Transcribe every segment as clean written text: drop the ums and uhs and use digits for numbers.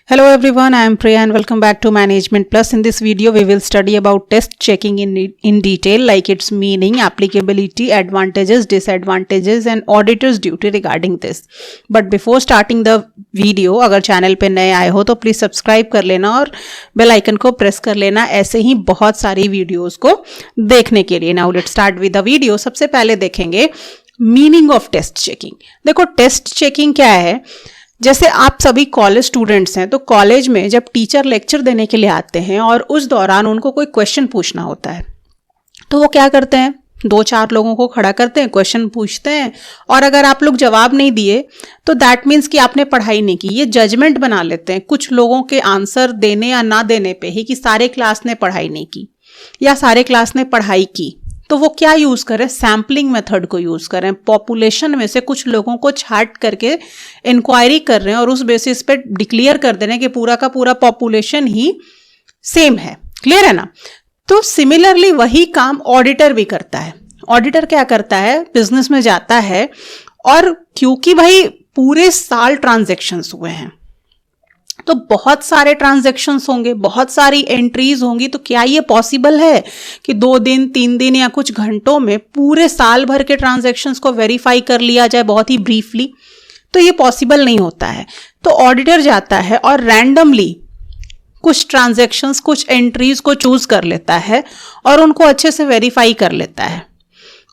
Hello everyone, I am Priya and welcome back to Management Plus. In this video, we will study about test checking in detail, like its meaning, applicability, advantages, disadvantages and auditor's duty regarding this. But before starting the video, अगर channel पे नए आए हो तो please subscribe कर लेना और bell icon को प्रेस कर लेना, ऐसे ही बहुत सारी वीडियोज़ को देखने के लिए. Now let's start with the video. सबसे पहले देखेंगे मीनिंग ऑफ टेस्ट चेकिंग. देखो टेस्ट चेकिंग क्या है. जैसे आप सभी कॉलेज स्टूडेंट्स हैं तो कॉलेज में जब टीचर लेक्चर देने के लिए आते हैं और उस दौरान उनको कोई क्वेश्चन पूछना होता है तो वो क्या करते हैं, 2-4 लोगों को खड़ा करते हैं, क्वेश्चन पूछते हैं और अगर आप लोग जवाब नहीं दिए तो दैट मीन्स कि आपने पढ़ाई नहीं की. ये जजमेंट बना लेते हैं कुछ लोगों के आंसर देने या ना देने पे ही कि सारे क्लास ने पढ़ाई नहीं की या सारे क्लास ने पढ़ाई की. तो वो क्या यूज़ करें, सैम्पलिंग मेथड को यूज़ करें. पॉपुलेशन में से कुछ लोगों को छांट करके इंक्वायरी कर रहे हैं और उस बेसिस पे डिक्लेयर कर दे रहे हैं कि पूरा का पूरा पॉपुलेशन ही सेम है. क्लियर है ना. तो सिमिलरली वही काम ऑडिटर भी करता है. ऑडिटर क्या करता है, बिजनेस में जाता है और क्योंकि भाई पूरे साल ट्रांजेक्शन्स हुए हैं तो बहुत सारे ट्रांजैक्शंस होंगे, बहुत सारी एंट्रीज होंगी. तो क्या ये पॉसिबल है कि 2 दिन 3 दिन या कुछ घंटों में पूरे साल भर के ट्रांजैक्शंस को वेरीफाई कर लिया जाए बहुत ही ब्रीफली? तो ये पॉसिबल नहीं होता है. तो ऑडिटर जाता है और रैंडमली कुछ ट्रांजैक्शंस, कुछ एंट्रीज को चूज कर लेता है और उनको अच्छे से वेरीफाई कर लेता है.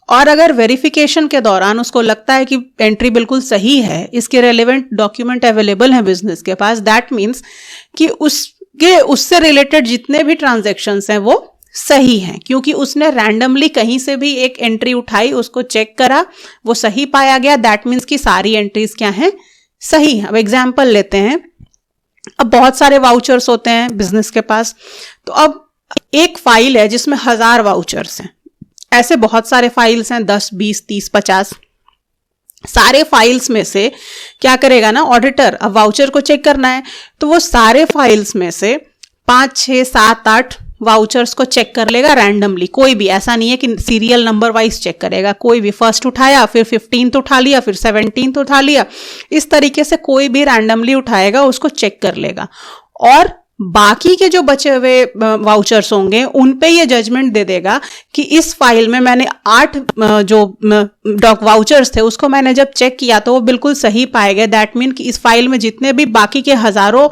और अगर वेरिफिकेशन के दौरान उसको लगता है कि एंट्री बिल्कुल सही है, इसके रेलेवेंट डॉक्यूमेंट अवेलेबल हैं बिजनेस के पास, दैट मीन्स कि उससे रिलेटेड जितने भी ट्रांजैक्शंस हैं वो सही हैं, क्योंकि उसने रैंडमली कहीं से भी एक एंट्री उठाई, उसको चेक करा, वो सही पाया गया. दैट मीन्स कि सारी एंट्रीज क्या हैं, सही हैं. अब एग्जाम्पल लेते हैं. अब बहुत सारे वाउचर्स होते हैं बिजनेस के पास. तो अब एक फाइल है जिसमें 1000 वाउचर्स हैं. ऐसे बहुत सारे फाइल्स हैं, 10, 20, 30, 50. सारे फाइल्स में से क्या करेगा ना ऑडिटर, अब वाउचर को चेक करना है तो वो सारे फाइल्स में से 5, 6, 7, 8 वाउचर्स को चेक कर लेगा रैंडमली. कोई भी ऐसा नहीं है कि सीरियल नंबर वाइज चेक करेगा. कोई भी फर्स्ट उठाया, फिर 15th उठा लिया, फिर 17th उठा लिया, इस तरीके से कोई भी रैंडमली उठाएगा, उसको चेक कर लेगा. और बाकी के जो बचे हुए वाउचर्स होंगे उन पे ये जजमेंट दे देगा कि इस फाइल में मैंने 8 जो वाउचर्स थे उसको मैंने जब चेक किया तो वो बिल्कुल सही पाए गए. दैट मीन कि इस फाइल में जितने भी बाकी के हजारों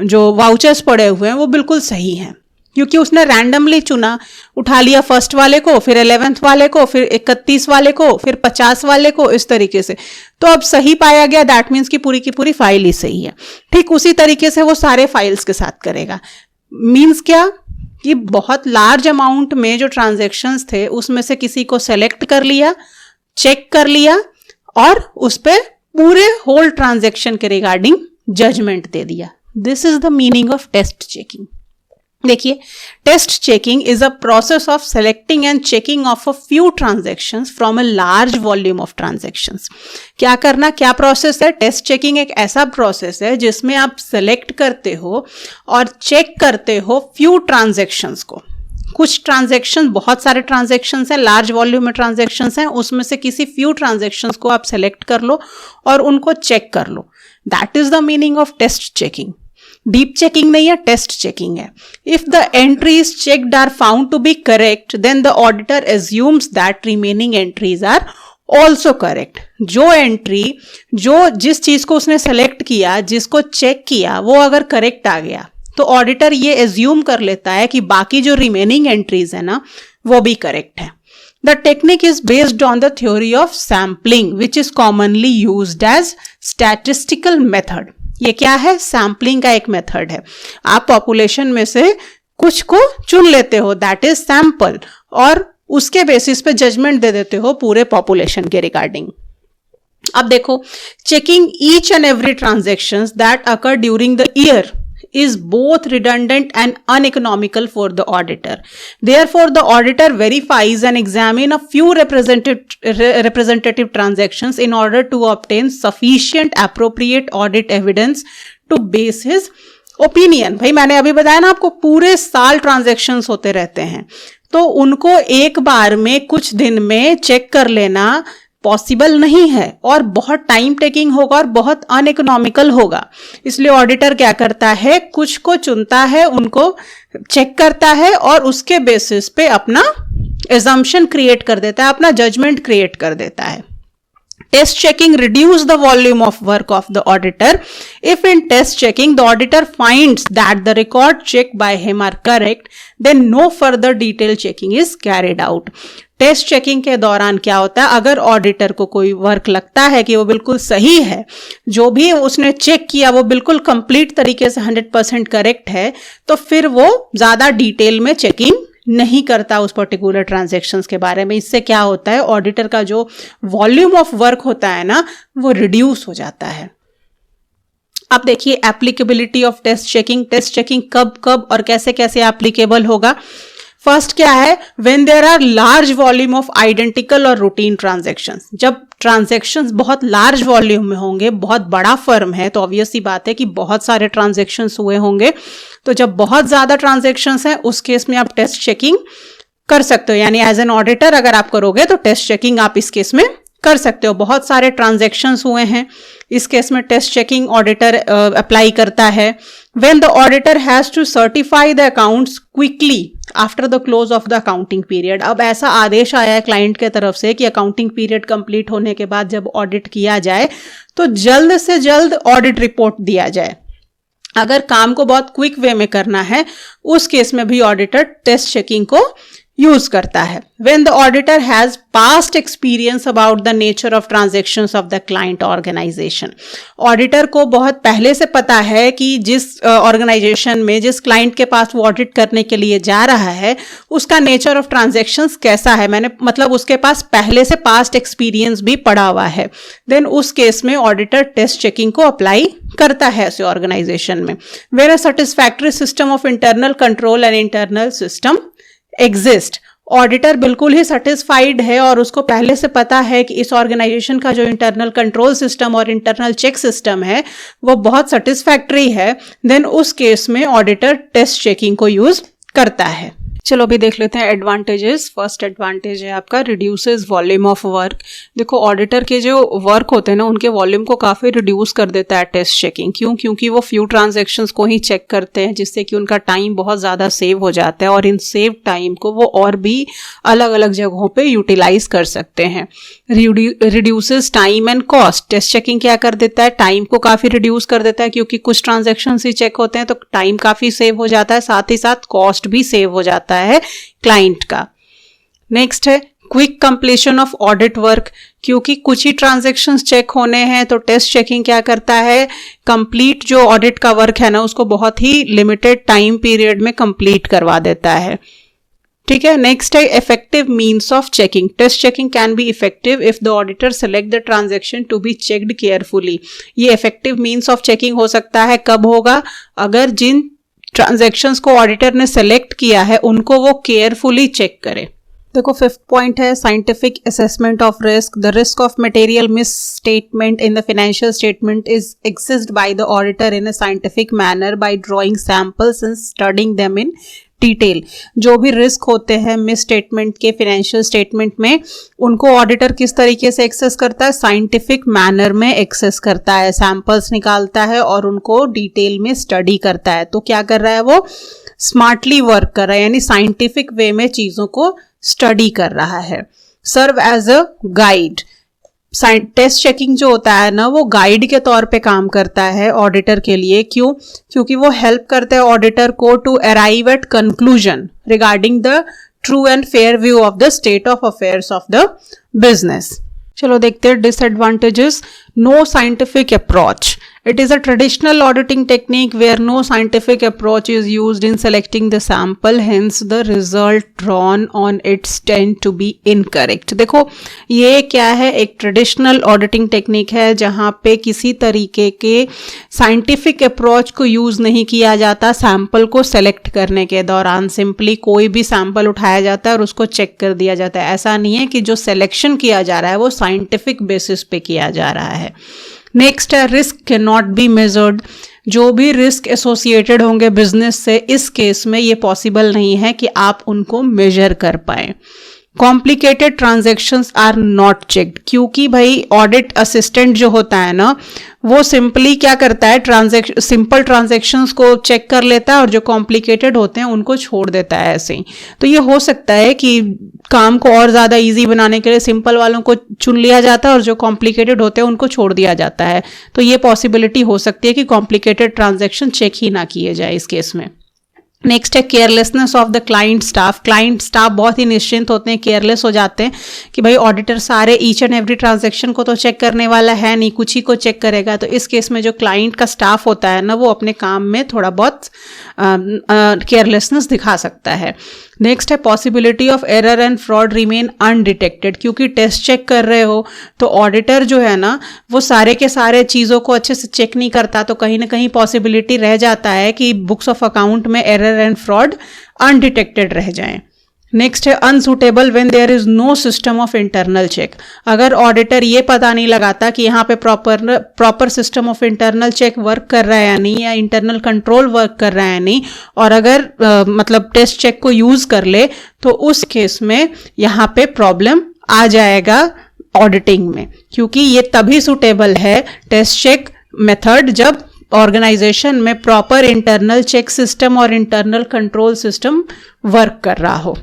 जो वाउचर्स पड़े हुए हैं वो बिल्कुल सही हैं, क्योंकि उसने रैंडमली चुना, उठा लिया फर्स्ट वाले को, फिर 11th वाले को, फिर 31 वाले को, फिर 50 वाले को, इस तरीके से. तो अब सही पाया गया, दैट मीन्स कि पूरी की पूरी फाइल ही सही है. ठीक उसी तरीके से वो सारे फाइल्स के साथ करेगा. मीन्स क्या कि बहुत लार्ज अमाउंट में जो ट्रांजेक्शन्स थे उसमें से किसी को सेलेक्ट कर लिया, चेक कर लिया और उस पर पूरे होल ट्रांजेक्शन के रिगार्डिंग जजमेंट दे दिया. This is the meaning of test checking. देखिए, test checking is a process of selecting and checking of a few transactions from a large volume of transactions. क्या करना, क्या प्रोसेस है? Test checking एक ऐसा process है जिसमें आप सेलेक्ट करते हो और चेक करते हो फ्यू ट्रांजैक्शंस को. कुछ ट्रांजैक्शन, बहुत सारे ट्रांजैक्शंस हैं, लार्ज वॉल्यूम में ट्रांजैक्शंस हैं, उसमें से किसी फ्यू ट्रांजैक्शंस को आप सेलेक्ट कर लो और उनको चेक कर लो. That is the meaning of test checking. Deep checking नहीं है, टेस्ट चेकिंग है. If the entries checked are found to be correct then the auditor assumes that remaining entries are also correct. जो entry, जो जिस चीज को उसने select किया, जिसको चेक किया, वो अगर करेक्ट आ गया तो ऑडिटर ये एज्यूम कर लेता है कि बाकी जो रिमेनिंग एंट्रीज है ना वो भी करेक्ट है. The technique is based on the theory of sampling, which is commonly used as statistical method. ये क्या है? सैम्पलिंग का एक मेथड है. आप पॉपुलेशन में से कुछ को चुन लेते हो, दैट इज सैंपल, और उसके बेसिस पे जजमेंट दे देते हो पूरे पॉपुलेशन के रिगार्डिंग. अब देखो, checking each and every transactions that occur during the year is both redundant and uneconomical for the auditor. Therefore, the auditor verifies and examines a few representative transactions in order to obtain sufficient appropriate audit evidence to base his opinion. भाई मैंने अभी बताया ना आपको, पूरे साल transactions होते रहते हैं, तो उनको एक बार में कुछ दिन में चेक कर लेना पॉसिबल नहीं है और बहुत टाइम टेकिंग होगा और बहुत अनइकोनॉमिकल होगा। इसलिए ऑडिटर क्या करता है, कुछ को चुनता है, उनको चेक करता है और उसके बेसिस पे अपना assumption क्रिएट कर देता है, अपना जजमेंट क्रिएट कर देता है। Test checking reduce the volume of work of the auditor. If in test checking the auditor finds that the record checked by him are correct, then no further detailed checking is carried out. Test checking के दौरान क्या होता है, अगर auditor को कोई work लगता है कि वो बिल्कुल सही है, जो भी उसने चेक किया वो बिल्कुल कंप्लीट तरीके से 100% करेक्ट है, तो फिर वो ज्यादा डिटेल में चेकिंग नहीं करता उस पर्टिकुलर ट्रांजैक्शंस के बारे में। इससे क्या होता है, ऑडिटर का जो वॉल्यूम ऑफ वर्क होता है ना, वो रिड्यूस हो जाता है। अब देखिए applicability of test checking. Test checking कब कब और कैसे कैसे एप्लीकेबल होगा। फर्स्ट क्या है, when there are large volume of identical और रूटीन ट्रांजैक्शंस। जब ट्रांजैक्शंस बहुत लार्ज वॉल्यूम में होंगे, बहुत बड़ा फर्म है तो ऑब्वियस सी बात है कि बहुत सारे ट्रांजैक्शंस हुए होंगे। तो जब बहुत ज्यादा ट्रांजैक्शंस हैं उस केस में आप टेस्ट चेकिंग कर सकते हो, यानी एज एन ऑडिटर अगर आप करोगे तो टेस्ट चेकिंग आप इस केस में कर सकते हो। बहुत सारे ट्रांजैक्शंस हुए हैं, इस केस में टेस्ट चेकिंग ऑडिटर अप्लाई करता है। When the auditor has to certify the accounts quickly after the close of the accounting period. अब ऐसा आदेश आया है क्लाइंट के तरफ से कि अकाउंटिंग पीरियड कंप्लीट होने के बाद जब ऑडिट किया जाए तो जल्द से जल्द ऑडिट रिपोर्ट दिया जाए। अगर काम को बहुत क्विक वे में करना है उस केस में भी ऑडिटर टेस्ट चेकिंग को यूज करता है। When the auditor has past experience about the nature of transactions of the client organization, auditor को बहुत पहले से पता है कि जिस ऑर्गेनाइजेशन में जिस क्लाइंट के पास वो ऑडिट करने के लिए जा रहा है उसका नेचर ऑफ ट्रांजैक्शंस कैसा है, मैंने मतलब उसके पास पहले से पास्ट एक्सपीरियंस भी पड़ा हुआ है। देन उस केस में ऑडिटर टेस्ट चेकिंग को अप्लाई करता है ऐसे ऑर्गेनाइजेशन में। Where a satisfactory system of internal control and internal system exist. Auditor बिल्कुल ही सेटिस्फाइड है और उसको पहले से पता है कि इस ऑर्गेनाइजेशन का जो इंटरनल कंट्रोल सिस्टम और इंटरनल चेक सिस्टम है वो बहुत सेटिस्फैक्टरी है। देन उस केस में ऑडिटर टेस्ट चेकिंग को यूज करता है। चलो अभी देख लेते हैं एडवांटेजेस। फर्स्ट एडवांटेज है आपका रिड्यूसेस वॉल्यूम ऑफ वर्क। देखो ऑडिटर के जो वर्क होते हैं ना उनके वॉल्यूम को काफ़ी रिड्यूस कर देता है टेस्ट चेकिंग। क्यों? क्योंकि वो फ्यू ट्रांजैक्शंस को ही चेक करते हैं जिससे कि उनका टाइम बहुत ज़्यादा सेव हो जाता है और इन सेव टाइम को वो और भी अलग अलग जगहों पे यूटिलाइज कर सकते हैं। Reduces time and cost. Test checking क्या कर देता है, टाइम को काफ़ी रिड्यूस कर देता है क्योंकि कुछ ट्रांजैक्शंस ही चेक होते हैं तो टाइम काफ़ी सेव हो जाता है, साथ ही साथ कॉस्ट भी सेव हो जाता है क्लाइंट का। नेक्स्ट है quick completion of audit work. क्योंकि कुछ ही ट्रांजैक्शंस चेक होने हैं तो टेस्ट चेकिंग क्या करता है, कंप्लीट जो ऑडिट का वर्क है ना उसको बहुत ही लिमिटेड टाइम पीरियड में कंप्लीट करवा देता है। ठीक है। नेक्स्ट है effective means of checking. Test checking can be effective if the auditor select the transaction to be checked carefully. ये इफेक्टिव मीन्स ऑफ चेकिंग हो सकता है कब होगा, अगर जिन ट्रांजैक्शंस को ऑडिटर ने सेलेक्ट किया है उनको वो केयरफुली चेक करे। देखो फिफ्थ पॉइंट है scientific assessment of risk. The risk of material miss statement in the financial statement is accessed by the auditor in a scientific manner bye drawing samples and studying them in detail. जो भी risk होते हैं miss statement के financial statement में उनको auditor किस तरीके से एक्सेस करता है, साइंटिफिक मैनर में एक्सेस करता है, सैंपल्स निकालता है और उनको डिटेल में स्टडी करता है। तो क्या कर रहा है, वो स्मार्टली वर्क कर रहा है, यानी साइंटिफिक वे में चीजों को स्टडी कर रहा है। Serve as a guide. Test checking जो होता है ना वो गाइड के तौर पे काम करता है ऑडिटर के लिए। क्यों? क्योंकि वो हेल्प करता है ऑडिटर को to arrive at conclusion regarding the true and fair view of the state of affairs of the business. चलो देखते हैं disadvantages. No scientific approach. It is a traditional auditing technique where no scientific approach is used in selecting the sample, hence the result drawn on it tend to be incorrect. देखो ये क्या है, एक traditional auditing technique है जहाँ पे किसी तरीके के साइंटिफिक अप्रोच को यूज़ नहीं किया जाता सैंपल को सेलेक्ट करने के दौरान। सिंपली कोई भी सैंपल उठाया जाता है और उसको चेक कर दिया जाता है। ऐसा नहीं है कि जो सिलेक्शन किया जा रहा है वो साइंटिफिक बेसिस पे किया जा रहा है। नेक्स्ट है risk can not be measured. जो भी रिस्क एसोसिएटेड होंगे बिजनेस से, इस केस में ये पॉसिबल नहीं है कि आप उनको मेजर कर पाए। Complicated transactions are not checked, क्योंकि भाई ऑडिट असिस्टेंट जो होता है ना, वो सिंपली क्या करता है, सिंपल ट्रांजेक्शन्स को चेक कर लेता है और जो कॉम्प्लिकेटेड होते हैं उनको छोड़ देता है ऐसे ही। तो ये हो सकता है कि काम को और ज़्यादा इजी बनाने के लिए सिंपल वालों को चुन लिया जाता है और जो कॉम्प्लिकेटेड होते हैं उनको छोड़ दिया जाता है। तो ये पॉसिबिलिटी हो सकती है कि कॉम्प्लिकेटेड ट्रांजेक्शन चेक ही ना किए जाए इस केस में। नेक्स्ट है carelessness of the client staff. Client staff बहुत ही निश्चिंत होते हैं, केयरलेस हो जाते हैं कि भाई ऑडिटर सारे ईच एंड एवरी ट्रांजैक्शन को तो चेक करने वाला है नहीं, कुछ ही को चेक करेगा। तो इस केस में जो क्लाइंट का स्टाफ होता है ना, वो अपने काम में थोड़ा बहुत केयरलेसनेस दिखा सकता है। नेक्स्ट है possibility of error and fraud remain undetected, क्योंकि टेस्ट चेक कर रहे हो तो ऑडिटर जो है ना, वो सारे के सारे चीज़ों को अच्छे से चेक नहीं करता, तो कहीं ना कहीं पॉसिबिलिटी रह जाता है कि बुक्स ऑफ अकाउंट में एरर एंड फ्रॉड अनडिटेक्टेड रह जाएं। नेक्स्ट है unsuitable when there is no system of internal check. अगर ऑडिटर ये पता नहीं लगाता कि यहाँ पे proper system of internal check work कर रहा है या नहीं, या इंटरनल कंट्रोल वर्क कर रहा है या नहीं, और अगर मतलब टेस्ट चेक को यूज कर ले, तो उस केस में यहाँ पे प्रॉब्लम आ जाएगा ऑडिटिंग में, क्योंकि ये तभी सुटेबल है टेस्ट चेक मेथड जब ऑर्गेनाइजेशन में प्रॉपर इंटरनल चेक सिस्टम और इंटरनल कंट्रोल सिस्टम वर्क कर रहा हो।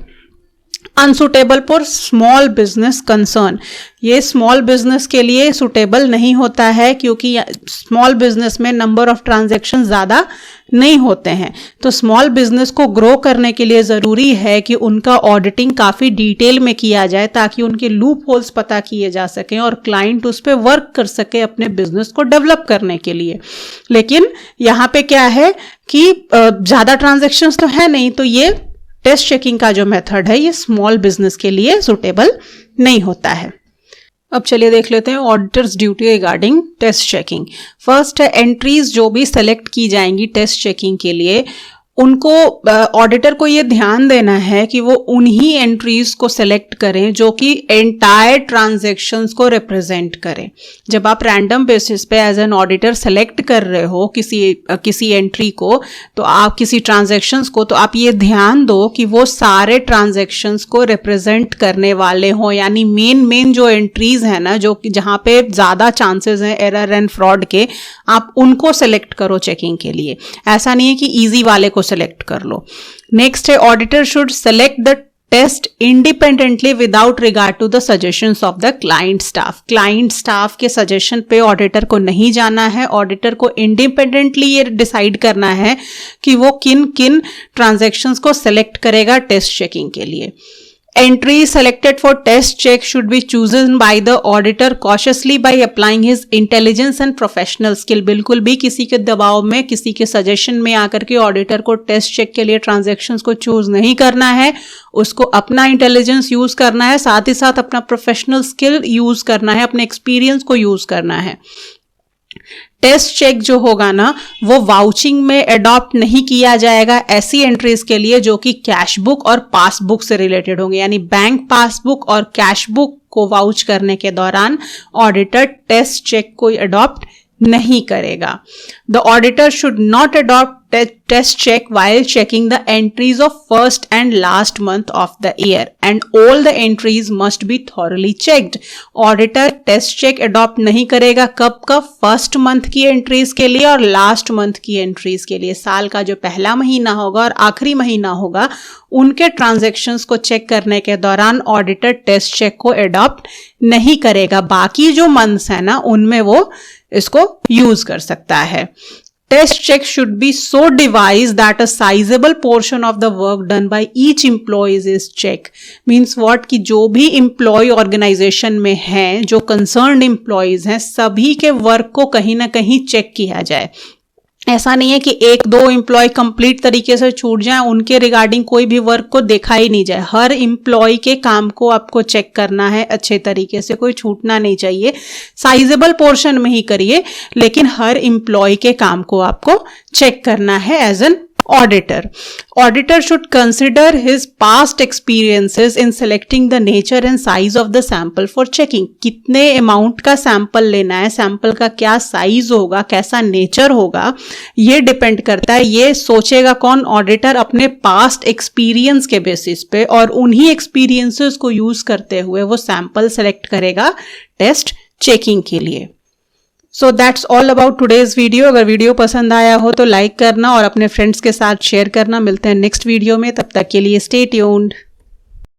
Unsuitable for small business concern, ये स्मॉल बिजनेस के लिए सुटेबल नहीं होता है, क्योंकि स्मॉल बिजनेस में नंबर ऑफ ट्रांजैक्शन ज़्यादा नहीं होते हैं। तो स्मॉल बिजनेस को ग्रो करने के लिए ज़रूरी है कि उनका ऑडिटिंग काफ़ी डिटेल में किया जाए, ताकि उनके लूप होल्स पता किए जा सकें और क्लाइंट उस पर वर्क कर सके अपने बिजनेस को डेवलप करने के लिए। लेकिन यहाँ पे क्या है कि ज़्यादा ट्रांजैक्शंस तो है नहीं, तो ये टेस्ट चेकिंग का जो मेथड है ये स्मॉल बिजनेस के लिए सुटेबल नहीं होता है। अब चलिए देख लेते हैं auditor's duty regarding test checking. First है एंट्रीज जो भी सेलेक्ट की जाएंगी टेस्ट चेकिंग के लिए, उनको ऑडिटर को ये ध्यान देना है कि वो उन्हीं एंट्रीज को सेलेक्ट करें जो कि एंटायर ट्रांजैक्शंस को रिप्रेजेंट करें। जब आप रैंडम बेसिस पे एज एन ऑडिटर सेलेक्ट कर रहे हो किसी एंट्री को, तो आप किसी ट्रांजैक्शंस को, तो आप ये ध्यान दो कि वो सारे ट्रांजैक्शंस को रिप्रेजेंट करने वाले हों, यानी मेन जो एंट्रीज है ना, जो जहाँ पे ज़्यादा चांसेस हैं एरर एंड फ्रॉड के, आप उनको सेलेक्ट करो चेकिंग के लिए। ऐसा नहीं है कि ईजी वाले को सेलेक्ट कर लो। नेक्स्ट है auditor should select the test independently without regard to the suggestions of the client staff. Client staff के सजेशन पे ऑडिटर को नहीं जाना है, ऑडिटर को इंडिपेंडेंटली ये डिसाइड करना है कि वो किन किन ट्रांजैक्शंस को सेलेक्ट करेगा टेस्ट चेकिंग के लिए। Entry selected for test check should be chosen by the auditor cautiously by applying his intelligence and professional skill। बिल्कुल भी किसी के दबाव में, किसी के सजेशन में आकर के ऑडिटर को टेस्ट चेक के लिए ट्रांजैक्शंस को चूज नहीं करना है। उसको अपना इंटेलिजेंस यूज करना है, साथ ही साथ अपना प्रोफेशनल स्किल यूज करना है, अपने एक्सपीरियंस को यूज करना है। टेस्ट चेक जो होगा ना, वो वाउचिंग में अडॉप्ट नहीं किया जाएगा ऐसी एंट्रीज के लिए जो कि कैश बुक और पासबुक से रिलेटेड होंगे, यानी बैंक पासबुक और कैश बुक को वाउच करने के दौरान ऑडिटर टेस्ट चेक को अडॉप्ट नहीं करेगा। The auditor should not adopt test check while checking the entries of first and last month of the year and all the entries must be thoroughly checked। Auditor test check adopt नहीं करेगा कब? First month की entries के लिए और last month की entries के लिए। साल का जो पहला महीना होगा और आखिरी महीना होगा, उनके ट्रांजैक्शंस को चेक करने के दौरान ऑडिटर टेस्ट चेक को अडॉप्ट नहीं करेगा। बाकी जो मंथ्स है ना, उनमें वो इसको यूज कर सकता है। Test check should be so devised that a sizable portion of the work done by each employee is checked। Means what कि जो भी employee organization में हैं, जो concerned employees हैं, सभी के वर्क को कहीं ना कहीं चेक किया जाए। ऐसा नहीं है कि एक दो एम्प्लॉय कंप्लीट तरीके से छूट जाए, उनके रिगार्डिंग कोई भी वर्क को देखा ही नहीं जाए। हर एम्प्लॉय के काम को आपको चेक करना है अच्छे तरीके से, कोई छूटना नहीं चाहिए। साइजेबल पोर्शन में ही करिए, लेकिन हर एम्प्लॉय के काम को आपको चेक करना है as an Auditor should consider his past experiences in selecting the nature and size of the sample for checking. कितने अमाउंट का सैंपल लेना है, सैंपल का क्या साइज होगा, कैसा नेचर होगा, ये डिपेंड करता है. ये सोचेगा कौन? ऑडिटर अपने पास्ट एक्सपीरियंस के बेसिस पे, और उन्हीं एक्सपीरियंसेस को यूज करते हुए वो सैंपल सेलेक्ट करेगा टेस्ट चेकिंग के लिए. So that's all about today's video. अगर वीडियो पसंद आया हो तो लाइक करना और अपने फ्रेंड्स के साथ शेयर करना. मिलते हैं नेक्स्ट वीडियो में, तब तक के लिए स्टे ट्यून्ड.